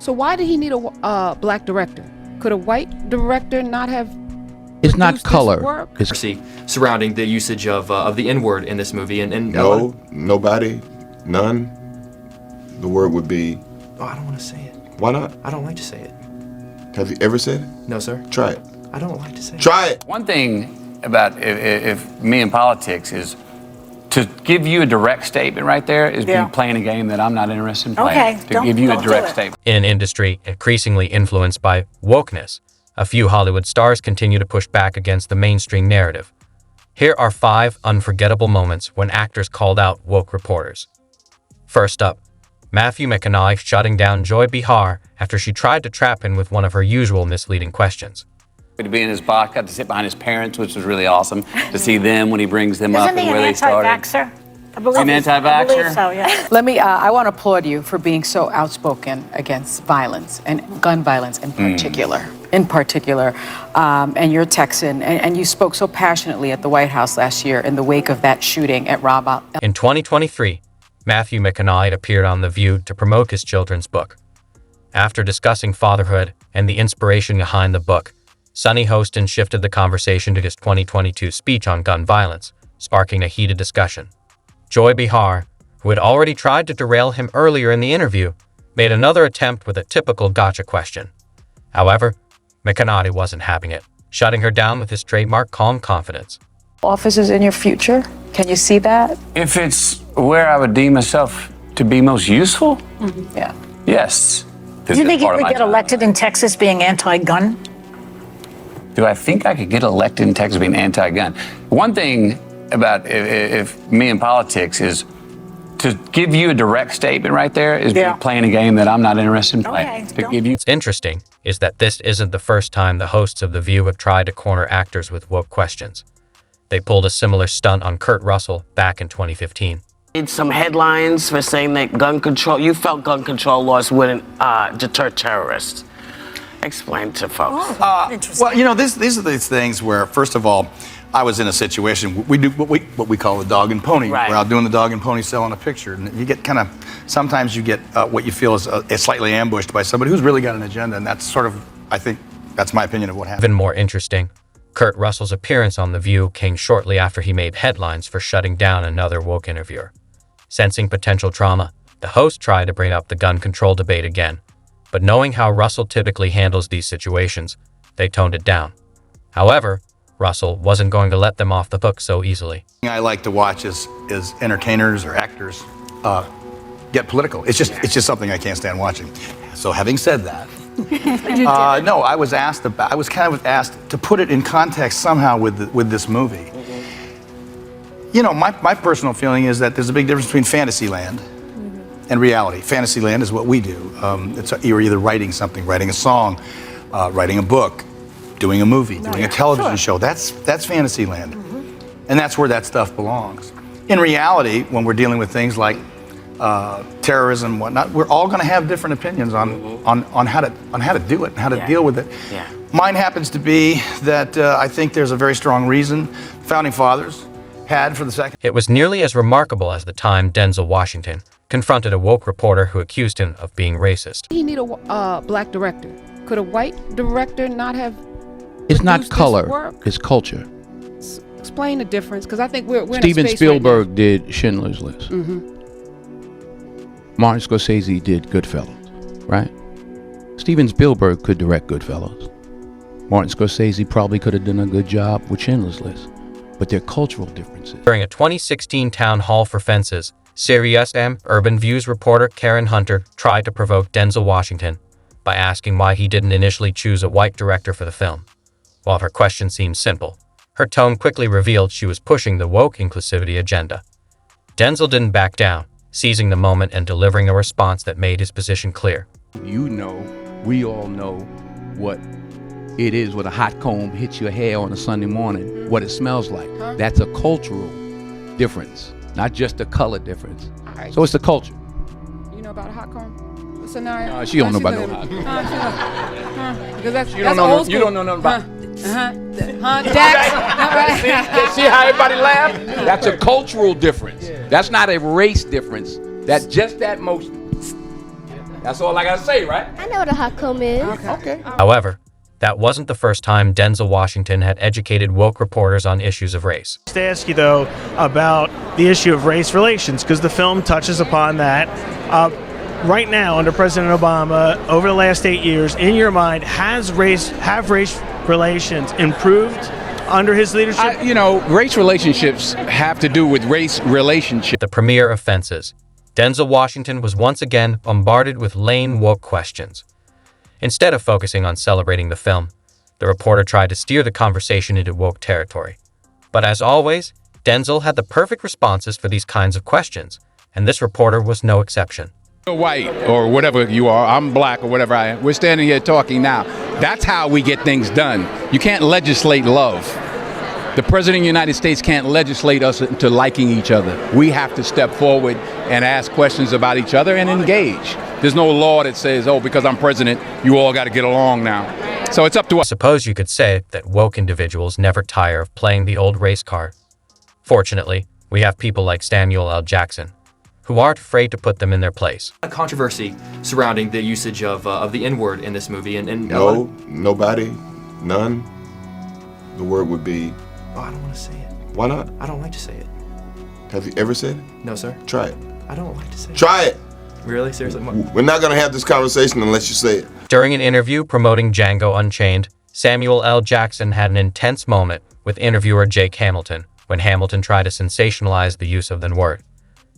So why did he need a black director? Could a white director not have? It's not color. It's surrounding the usage of the N-word in this movie, and no, nobody, none. The word would be. Oh, I don't want to say it. Why not? I don't like to say it. Have you ever said it? No, sir. Try it. I don't like to say it. Try it. One thing about if me in politics is to give you a direct statement right there is be playing a game that I'm not interested in playing. Okay, to give you a direct statement. In an industry increasingly influenced by wokeness, a few Hollywood stars continue to push back against the mainstream narrative. Here are 5 unforgettable moments when actors called out woke reporters. First up, Matthew McConaughey shutting down Joy Behar after she tried to trap him with one of her usual misleading questions. To be in his box, got to sit behind his parents, which was really awesome to see them when he brings them up and where they started. Isn't he an anti-vaxxer? I believe An anti-vaxxer? I believe so, yeah. I want to applaud you for being so outspoken against violence and gun violence in particular. And you're a Texan, and you spoke so passionately at the White House last year in the wake of that shooting at Rob. In 2023, Matthew McConaughey appeared on The View to promote his children's book. After discussing fatherhood and the inspiration behind the book, Sonny Hostin shifted the conversation to his 2022 speech on gun violence, sparking a heated discussion. Joy Behar, who had already tried to derail him earlier in the interview, made another attempt with a typical gotcha question. However, McConaughey wasn't having it, shutting her down with his trademark calm confidence. Officers in your future, can you see that? If it's where I would deem myself to be most useful, Yeah. yes. Do you think you could get elected in Texas being anti-gun? Do I think I could get elected in Texas being anti-gun? One thing about if me in politics is to give you a direct statement right there is be playing a game that I'm not interested in playing. To give you. What's interesting is that this isn't the first time the hosts of The View have tried to corner actors with woke questions. They pulled a similar stunt on Kurt Russell back in 2015. Some headlines for saying that you felt gun control laws wouldn't deter terrorists. Explain to folks. Interesting. Well, you know, these are these things where, first of all, I was in a situation, we do what we call the dog and pony. Right. We're out doing the dog and pony selling a picture. And you get sometimes you get what you feel is slightly ambushed by somebody who's really got an agenda. And that's sort of, I think, that's my opinion of what happened. Even more interesting, Kurt Russell's appearance on The View came shortly after he made headlines for shutting down another woke interviewer. Sensing potential trauma, the host tried to bring up the gun control debate again. But knowing how Russell typically handles these situations, they toned it down. However, Russell wasn't going to let them off the hook so easily. I like to watch is entertainers or actors get political. It's just something I can't stand watching. So having said that, no, I was kind of asked to put it in context somehow with this movie. You know, my personal feeling is that there's a big difference between Fantasyland and reality. Fantasyland is what we do. You're either writing something, writing a song, writing a book, doing a movie, doing a television show. That's Fantasyland. And that's where that stuff belongs. In reality, when we're dealing with things like terrorism and whatnot, we're all going to have different opinions on how to do it and how to deal with it. Yeah. Mine happens to be that I think there's a very strong reason founding fathers had for the second. It was nearly as remarkable as the time Denzel Washington confronted a woke reporter who accused him of being racist. He need a black director. Could a white director not have? It's not color. It's culture. Explain the difference, because I think we're Steven in a space Spielberg right did Schindler's List. Martin Scorsese did Goodfellas, right? Steven Spielberg could direct Goodfellas. Martin Scorsese probably could have done a good job with Schindler's List, but they're cultural differences. During a 2016 town hall for Fences, SiriusXM Urban Views reporter Karen Hunter tried to provoke Denzel Washington by asking why he didn't initially choose a white director for the film. While her question seemed simple, her tone quickly revealed she was pushing the woke inclusivity agenda. Denzel didn't back down, seizing the moment and delivering a response that made his position clear. You know, we all know what it is when a hot comb hits your hair on a Sunday morning, what it smells like. That's a cultural difference, not just a color difference. Right. So it's the culture. You know about a hot comb? Scenario? No, she don't know about no hot comb. Because that's You don't know. old You school. don't know nothing about. Dax. See how everybody laughed? That's a cultural difference. That's not a race difference. That's just that motion. That's all I gotta say, right? I know what a hot comb is. Okay. However, that wasn't the first time Denzel Washington had educated woke reporters on issues of race. To ask you, though, about the issue of race relations, because the film touches upon that. Right now, under President Obama, over the last 8 years, in your mind, have race relations improved under his leadership? Race relationships have to do with race relationships. The premiere of Fences, Denzel Washington was once again bombarded with lame woke questions. Instead of focusing on celebrating the film, the reporter tried to steer the conversation into woke territory. But as always, Denzel had the perfect responses for these kinds of questions, and this reporter was no exception. You're white or whatever you are, I'm black or whatever I am. We're standing here talking now. That's how we get things done. You can't legislate love. The President of the United States can't legislate us into liking each other. We have to step forward and ask questions about each other and engage. There's no law that says, oh, because I'm president, you all got to get along now. So it's up to us. Suppose you could say that woke individuals never tire of playing the old race card. Fortunately, we have people like Samuel L. Jackson, who aren't afraid to put them in their place. A controversy surrounding the usage of the N-word in this movie, and No, nobody, none. The word would be. Oh, I don't want to say it. Why not? I don't like to say it. Have you ever said it? No, sir. Try it. I don't like to say it. Try it. Really? Seriously? We're not going to have this conversation unless you say it. During an interview promoting Django Unchained, Samuel L. Jackson had an intense moment with interviewer Jake Hamilton when Hamilton tried to sensationalize the use of the N-word.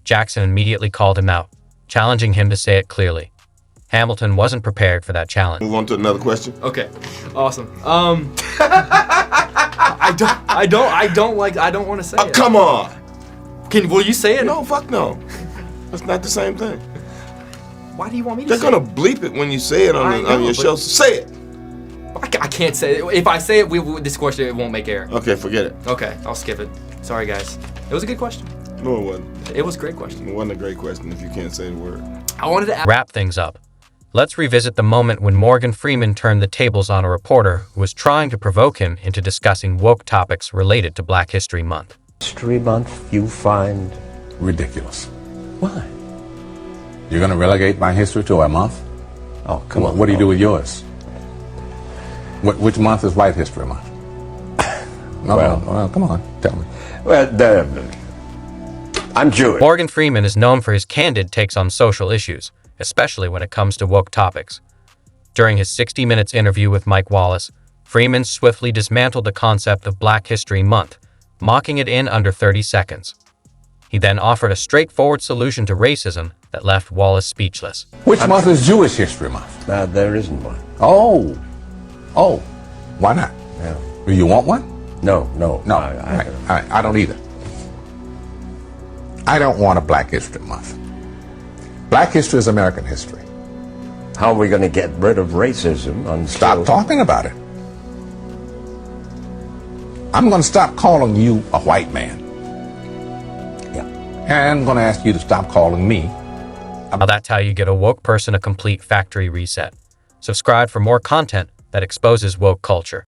Jackson immediately called him out, challenging him to say it clearly. Hamilton wasn't prepared for that challenge. Move on to another question. Okay, awesome. I don't want to say it. Come on. Will you say it? No, fuck no. That's not the same thing. Why do you want me to They're say gonna bleep it when you say it on your show. Say it. I can't say it. If I say it, this question it won't make air. Okay, forget it. Okay, I'll skip it. Sorry, guys. It was a good question. No, it wasn't. It was a great question. It wasn't a great question if you can't say the word. I wanted to wrap things up. Let's revisit the moment when Morgan Freeman turned the tables on a reporter who was trying to provoke him into discussing woke topics related to Black History Month. History Month you find ridiculous. Why? You're going to relegate my history to a month? Oh, come on. What do you do with yours? Which month is White History Month? Well, come on, tell me. Well, I'm Jewish. Morgan Freeman is known for his candid takes on social issues, especially when it comes to woke topics. During his 60 Minutes interview with Mike Wallace, Freeman swiftly dismantled the concept of Black History Month, mocking it in under 30 seconds. He then offered a straightforward solution to racism that left Wallace speechless. Which month is Jewish History Month? There isn't one. Oh, why not? Yeah. Do you want one? No. I don't either. I don't want a Black History Month. Black history is American history. How are we going to get rid of racism? Stop talking about it. I'm going to stop calling you a white man. Yeah. And I'm going to ask you to stop calling me. Now that's how you get a woke person a complete factory reset. Subscribe for more content that exposes woke culture.